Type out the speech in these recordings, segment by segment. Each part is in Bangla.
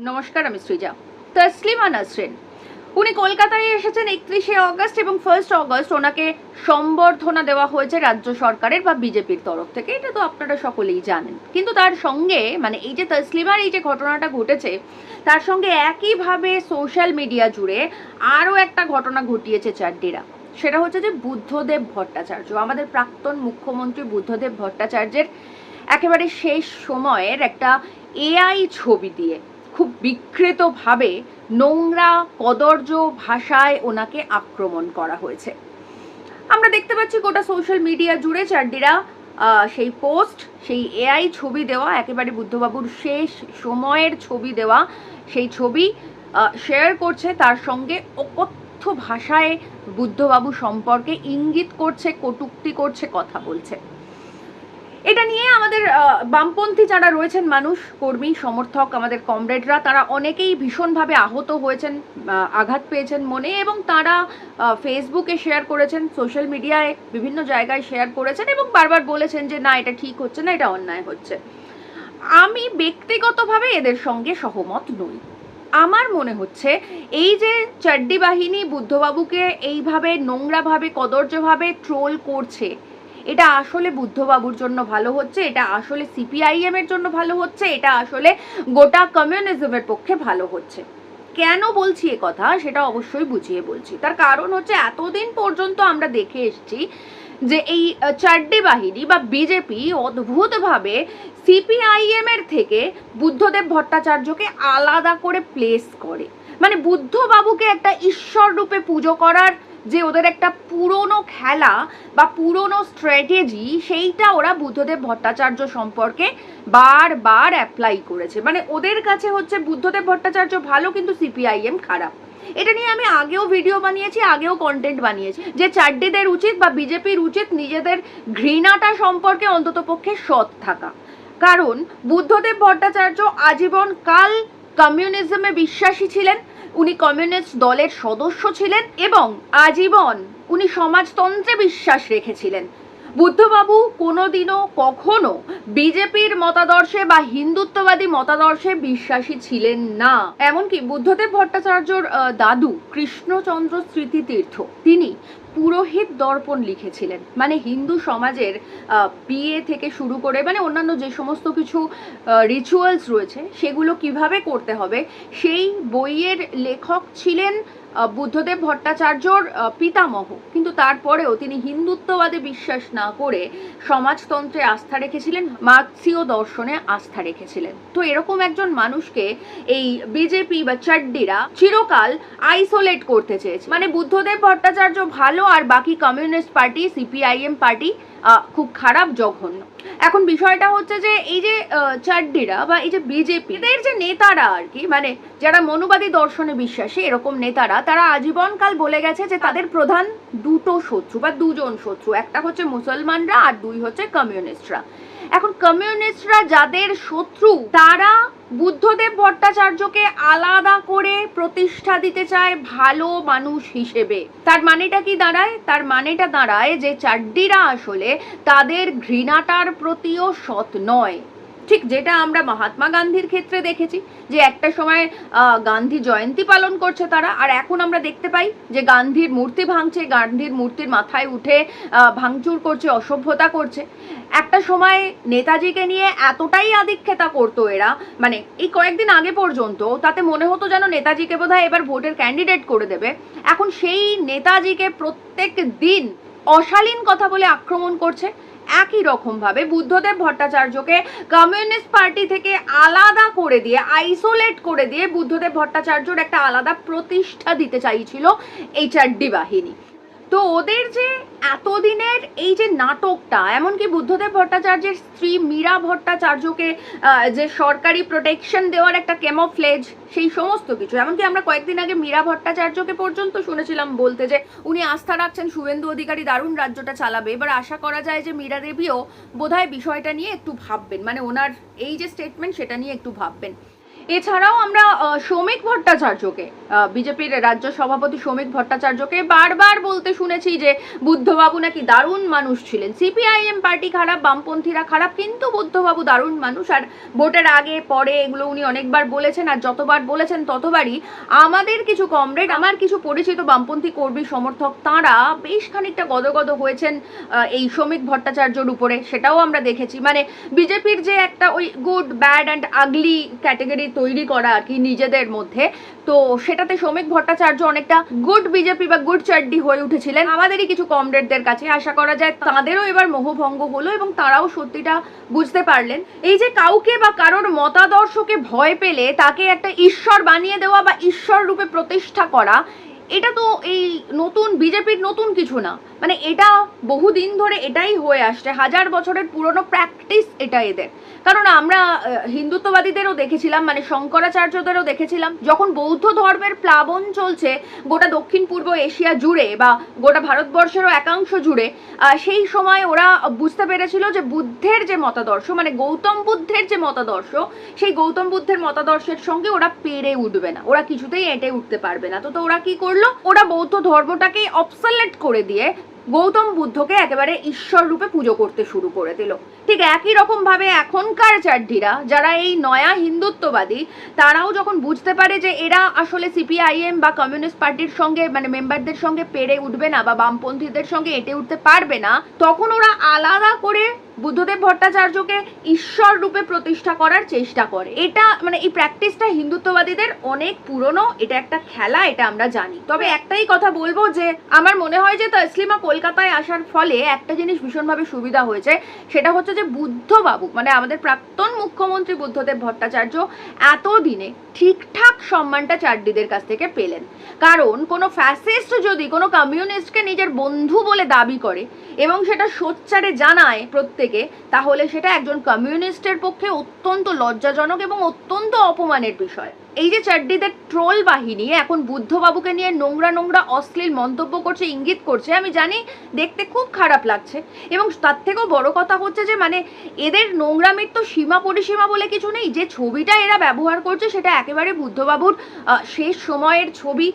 নমস্কার, আমি সৃজা। তসলিমা নাসরিন উনি কলকাতায় এসেছেন 31শে অগস্ট এবং 1 অগস্ট ওনাকে সম্বর্ধনা দেওয়া হয়েছে রাজ্য সরকারের বা বিজেপির তরফ থেকে। এটা তো আপনারা সকলেই জানেন। কিন্তু তার সঙ্গে মানে এই যে তসলিমার এই যে ঘটনাটা ঘটেছে তার সঙ্গে একইভাবে সোশ্যাল মিডিয়া জুড়ে আরও একটা ঘটনা ঘটিয়েছে চাড্ডিরা। সেটা হচ্ছে যে বুদ্ধদেব ভট্টাচার্য, আমাদের প্রাক্তন মুখ্যমন্ত্রী বুদ্ধদেব ভট্টাচার্যের একেবারে শেষ সময়ের একটা এআই ছবি দিয়ে খুব বিকৃতভাবে নোংরা কদর্য ভাষায় ওনাকে আক্রমণ করা হয়েছে। আমরা দেখতে পাচ্ছি গোটা সোশ্যাল মিডিয়া জুড়ে চাড্ডিরা সেই পোস্ট, সেই এআই ছবি দেওয়া, একেবারে বুদ্ধবাবুর শেষ সময়ের ছবি দেওয়া সেই ছবি শেয়ার করছে, তার সঙ্গে অকথ্য ভাষায় বুদ্ধবাবু সম্পর্কে ইঙ্গিত করছে, কটূক্তি করছে, কথা বলছে। এটা নিয়ে আমাদের বামপন্থী যারা রয়েছেন মানুষ, কর্মী, সমর্থক, আমাদের কমরেডরা, তারা অনেকেই ভীষণভাবে আহত হয়েছেন, আঘাত পেয়েছেন মনে, এবং তারা ফেসবুকে শেয়ার করেছেন, সোশ্যাল মিডিয়ায় বিভিন্ন জায়গায় শেয়ার করেছেন এবং বারবার বলেছেন যে না, এটা ঠিক হচ্ছে না, এটা অন্যায় হচ্ছে। আমি ব্যক্তিগতভাবে এদের সঙ্গে সহমত নই। আমার মনে হচ্ছে এই যে চাড্ডি বাহিনী বুদ্ধবাবুকে এইভাবে নোংরাভাবে কদর্যভাবে ট্রোল করছে, এটা আসলে বুদ্ধবাবুর জন্য ভালো হচ্ছে, এটা আসলে সিপিআইএম এর জন্য ভালো হচ্ছে, এটা আসলে গোটা কমিউনিজমের পক্ষে ভালো হচ্ছে। কেন বলছি এ কথা সেটা অবশ্যই বুঝিয়ে বলছি। তার কারণ হচ্ছে এতদিন পর্যন্ত আমরা দেখে এসেছি যে এই চাড্ডি বাহিনী বা বিজেপি অদ্ভুতভাবে সিপিআইএম এর থেকে বুদ্ধদেব ভট্টাচার্যকে আলাদা করে প্লেস করে। মানে বুদ্ধবাবুকে একটা ঈশ্বর রূপে পুজো করার যে ওদের একটা পুরনো খেলা বা পুরনো স্ট্র্যাটেজি, সেইটা ওরা বুদ্ধদেব ভট্টাচার্য সম্পর্কে বারবার অ্যাপ্লাই করেছে। মানে ওদের কাছে হচ্ছে বুদ্ধদেব ভট্টাচার্য ভালো কিন্তু সিপিআইএম খারাপ। এটা নিয়ে আমি আগেও ভিডিও বানিয়েছি, আগেও কন্টেন্ট বানিয়েছি যে চাড্ডিদের উচিত বা বিজেপির উচিত নিজেদের ঘৃণাটা সম্পর্কে অন্ততপক্ষে সৎ থাকা। কারণ বুদ্ধদেব ভট্টাচার্য আজীবন কাল কমিউনিজমে বিশ্বাসী ছিলেন, উনি কমিউনিস্ট দলের সদস্য ছিলেন এবং আজীবন উনি সমাজতন্ত্রে বিশ্বাস রেখেছিলেন। বুদ্ধবাবু কোনোদিনও কখনো বিজেপির মতাদর্শে বা হিন্দুত্ববাদী মতাদর্শে বিশ্বাসী ছিলেন না। এমনকি বুদ্ধদেব ভট্টাচার্যর দাদু কৃষ্ণচন্দ্র স্মৃতিতীর্থ, তিনি পুরোহিত দর্পণ লিখেছিলেন। মানে হিন্দু সমাজের বিয়ে থেকে শুরু করে মানে অন্যান্য যে সমস্ত কিছু রিচুয়ালস রয়েছে সেগুলো কিভাবে করতে হবে, সেই বইয়ের লেখক ছিলেন বুদ্ধদেব ভট্টাচার্যর পিতামহ। কিন্তু তারপরেও তিনি হিন্দুত্ববাদে বিশ্বাস না করে সমাজতন্ত্রে আস্থা রেখেছিলেন, মার্ক্সীয় দর্শনে আস্থা রেখেছিলেন। তো এরকম একজন মানুষকে এই বিজেপি বা চাড্ডিরা চিরকাল আইসোলেট করতে চেয়েছে। মানে বুদ্ধদেব ভট্টাচার্য ভালো আর বাকি কমিউনিস্ট পার্টি, সিপিআইএম পার্টি খুব খারাপ, জঘন্য। এখন বিষয়টা হচ্ছে যে এই যে চাড্ডিরা বা এই যে বিজেপি এদের যে নেতারা আর কি, মানে যারা মনুবাদী দর্শনে বিশ্বাসী এরকম নেতারা, তারা আজীবনকাল বলে গেছে যে তাদের প্রধান দুটো শত্রু বা দুজন শত্রু, একটা হচ্ছে মুসলমানরা আর দুই হচ্ছে কমিউনিস্টরা। এখন কমিউনিস্টরা যাদের শত্রু, তারা বুদ্ধদেব ভট্টাচার্যকে আলাদা করে প্রতিষ্ঠা দিতে চায় ভালো মানুষ হিসেবে। তার মানেটা কি দাঁড়ায়? তার মানেটা দাঁড়ায় যে চাড্ডিরা আসলে তাদের ঘৃণাটার প্রতিও সৎ নয়। ঠিক যেটা আমরা মহাত্মা গান্ধীর ক্ষেত্রে দেখেছি যে একটা সময় গান্ধী জয়ন্তী পালন করছে তারা, আর এখন আমরা দেখতে পাই যে গান্ধীর মূর্তি ভাঙছে, গান্ধীর মূর্তির মাথায় উঠে ভাঙচুর করছে, অসভ্যতা করছে। একটা সময় নেতাজিকে নিয়ে এতটাই আধিক্যতা করতো এরা, মানে এই কয়েকদিন আগে পর্যন্ত তাতে মনে হতো যেন নেতাজিকে বোধহয় এবার ভোটের ক্যান্ডিডেট করে দেবে। এখন সেই নেতাজিকে প্রত্যেক দিন অশালীন কথা বলে আক্রমণ করছে। একই রকমভাবে বুদ্ধদেব ভট্টাচার্যকে কমিউনিস্ট পার্টি থেকে আলাদা করে দিয়ে, আইসোলেট করে দিয়ে বুদ্ধদেব ভট্টাচার্যর একটা আলাদা প্রতিষ্ঠা দিতে চাইছিল এই চাড্ডি বাহিনী। তো ওদের যে এতদিনের এই যে নাটকটা, এমনকি বুদ্ধদেব ভট্টাচার্যের স্ত্রী মীরা ভট্টাচার্যকে যে সরকারি প্রোটেকশন দেওয়ার একটা ক্যামোফ্লেজ, সেই সমস্ত কিছু, এমনকি আমরা কয়েকদিন আগে মীরা ভট্টাচার্যকে পর্যন্ত শুনেছিলাম বলতে যে উনি আস্থা রাখছেন শুভেন্দু অধিকারী দারুণ রাজ্যটা চালাবে। এবার আশা করা যায় যে মীরা দেবীও বোধহয় বিষয়টা নিয়ে একটু ভাববেন, মানে ওনার এই যে স্টেটমেন্ট সেটা নিয়ে একটু ভাববেন। এছাড়াও আমরা শ্রমিক ভট্টাচার্যকে, বিজেপির রাজ্য সভাপতি শ্রমিক ভট্টাচার্যকে বারবার বলতে শুনেছি যে বুদ্ধবাবু নাকি দারুণ মানুষ ছিলেন। সিপিআইএম পার্টি খারাপ, বামপন্থীরা খারাপ, কিন্তু বুদ্ধবাবু দারুণ মানুষ। আর ভোটের আগে পরে এগুলো উনি অনেকবার বলেছেন, আর যতবার বলেছেন ততবারই আমাদের কিছু কমরেড, আমার কিছু পরিচিত বামপন্থী কর্মী সমর্থক, তাঁরা বেশ খানিকটা গদগদ হয়েছেন এই শ্রমিক ভট্টাচার্যর উপরে। সেটাও আমরা দেখেছি। মানে বিজেপির যে একটা ওই good bad and ugly category তৈরি করা আর কি নিজেদের মধ্যে, তো সেটাতে শ্রমিক ভট্টাচার্য অনেকটা গুড বিজেপি বা গুড চাড্ডি হয়ে উঠেছিলেন আমাদেরই কিছু কমরেডদের কাছে। আশা করা যায় তাঁদেরও এবার মোহভঙ্গ হলো এবং তারাও সত্যিটা বুঝতে পারলেন। এই যে কাউকে বা কারোর মতাদর্শকে ভয় পেলে তাকে একটা ঈশ্বর বানিয়ে দেওয়া বা ঈশ্বর রূপে প্রতিষ্ঠা করা, এটা তো এই নতুন বিজেপির নতুন কিছু না। মানে এটা বহুদিন ধরে এটাই হয়ে আসছে, হাজার বছরের পুরনো প্র্যাকটিস এটা এদের। কারণ আমরা হিন্দুত্ববাদীদেরও দেখেছিলাম, মানে শঙ্করাচার্যদেরও দেখেছিলাম, যখন বৌদ্ধ ধর্মের প্লাবন চলছে গোটা দক্ষিণ পূর্ব এশিয়া জুড়ে বা গোটা ভারতবর্ষেরও একাংশ জুড়ে, সেই সময় ওরা বুঝতে পেরেছিল যে বুদ্ধের যে মতাদর্শ, মানে গৌতম বুদ্ধের যে মতাদর্শ, সেই গৌতম বুদ্ধের মতাদর্শের সঙ্গে ওরা পেরে উঠবে না, ওরা কিছুতেই এঁটে উঠতে পারবে না। তো ওরা কি করলো, ওরা বৌদ্ধ ধর্মটাকে অবসলেট করে দিয়ে গৌতম বুদ্ধকে একেবারে ঈশ্বর রূপে পুজো করতে শুরু করে দিল। ঠিক একই রকম ভাবে এখনকার চাড্ডিরা যারা এই নয়া হিন্দুত্ববাদী, তারাও যখন বুঝতে পারে যে এরা আসলে সিপিআইএম বা কমিউনিস্ট পার্টির সঙ্গে, মানে মেম্বারদের সঙ্গে পেরে উঠবে না বা বামপন্থীদের সঙ্গে এঁটে উঠতে পারবে না, তখন ওরা আলাদা করে বুদ্ধদেব ভট্টাচার্যকে ঈশ্বর রূপে প্রতিষ্ঠা করার চেষ্টা করে। এটা মানে এই প্র্যাকটিসটা হিন্দুত্ববাদীদের অনেক পুরনো, এটা একটা খেলা, এটা আমরা জানি। তবে একটাই কথা বলবো যে আমার মনে হয় যে তসলিমা কলকাতায় আসার ফলে একটা জিনিস ভীষণভাবে সুবিধা হয়েছে, সেটা হচ্ছে যে বুদ্ধবাবু, মানে আমাদের প্রাক্তন মুখ্যমন্ত্রী বুদ্ধদেব ভট্টাচার্য এতদিনে ঠিকঠাক সম্মানটা চাড্ডিদের কাছ থেকে পেলেন। কারণ কোনো ফ্যাসিস্ট যদি কোনো কমিউনিস্টকে নিজের বন্ধু বলে দাবি করে এবং সেটা সোচ্চারে জানায় প্রত্যেকে, তাহলে সেটা একজন কমিউনিস্টের পক্ষে অত্যন্ত লজ্জাজনক এবং অত্যন্ত অপমানের বিষয়। এই যে চাড্ডিদের ট্রোল বাহিনী এখন বুদ্ধবাবুকে নিয়ে নোংরা নোংরা অশ্লীল মন্তব্য করছে, ইঙ্গিত করছে, আমি জানি দেখতে খুব খারাপ লাগছে। এবং তার থেকেও বড় কথা হচ্ছে যে মানে এদের নোংরামির তো সীমা পরিসীমা বলে কিছু নেই। যে ছবিটা এরা ব্যবহার করছে সেটা একেবারে বুদ্ধবাবুর শেষ সময়ের ছবি।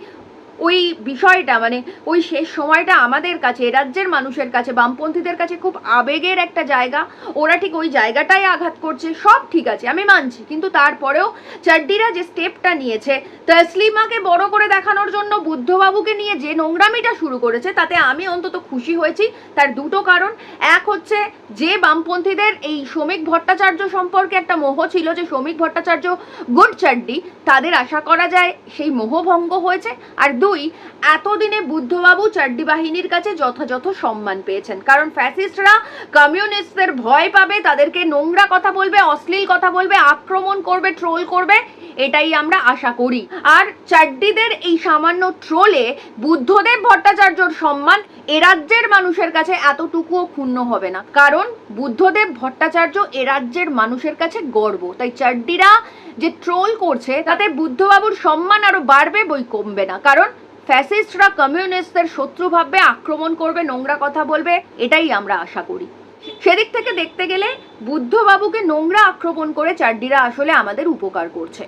ওই বিষয়টা, মানে ওই শেষ সময়টা আমাদের কাছে, রাজ্যের মানুষের কাছে, বামপন্থীদের কাছে খুব আবেগের একটা জায়গা। ওরা ঠিক ওই জায়গাটাই আঘাত করছে, সব ঠিক আছে, আমি মানছি, কিন্তু তারপরেও চাড্ডিরা যে স্টেপটা নিয়েছে তসলিমাকে বড় করে দেখানোর জন্য বুদ্ধবাবুকে নিয়ে যে নোংরামিটা শুরু করেছে, তাতে আমি অন্তত খুশি হয়েছি। তার দুটো কারণ, এক হচ্ছে যে বামপন্থীদের এই শ্রমিক ভট্টাচার্য সম্পর্কে একটা মোহ ছিল যে শ্রমিক ভট্টাচার্য গুড চাড্ডি, তাদের আশা করা যায় সেই মোহভঙ্গ হয়েছে। আর দুই, এতদিনে বুদ্ধবাবু চাড্ডি বাহিনীর কাছে যথাযথ সম্মান পেয়েছেন। কারণ ফ্যাসিস্টরা কমিউনিস্টদের ভয় পাবে, তাদেরকে নোংরা কথা বলবে, অশ্লীল কথা বলবে, আক্রমণ করবে, ট্রোল করবে, এটাই আমরা আশা করি। আর চাড্ডিদের এই সামান্য ট্রোলে বুদ্ধদেব ভট্টাচার্যর সম্মান এ রাজ্যের মানুষের কাছে এতটুকুও ক্ষুণ্ণ হবে না, কারণ বুদ্ধদেব ভট্টাচার্য এ রাজ্যের মানুষের কাছে গর্ব। তাই চাড্ডিরা যে ট্রোল করছে তাতে বুদ্ধবাবুর সম্মান আরো বাড়বে, বই কমবে না। কারণ ফ্যাসিস্টরা কমিউনিস্টদের শত্রু ভাববে, আক্রমণ করবে, নোংরা কথা বলবে, এটাই আমরা আশা করি। সেদিক থেকে দেখতে গেলে বুদ্ধবাবুকে নোংরা আক্রমণ করে চাড্ডিরা আসলে আমাদের উপকার করছে।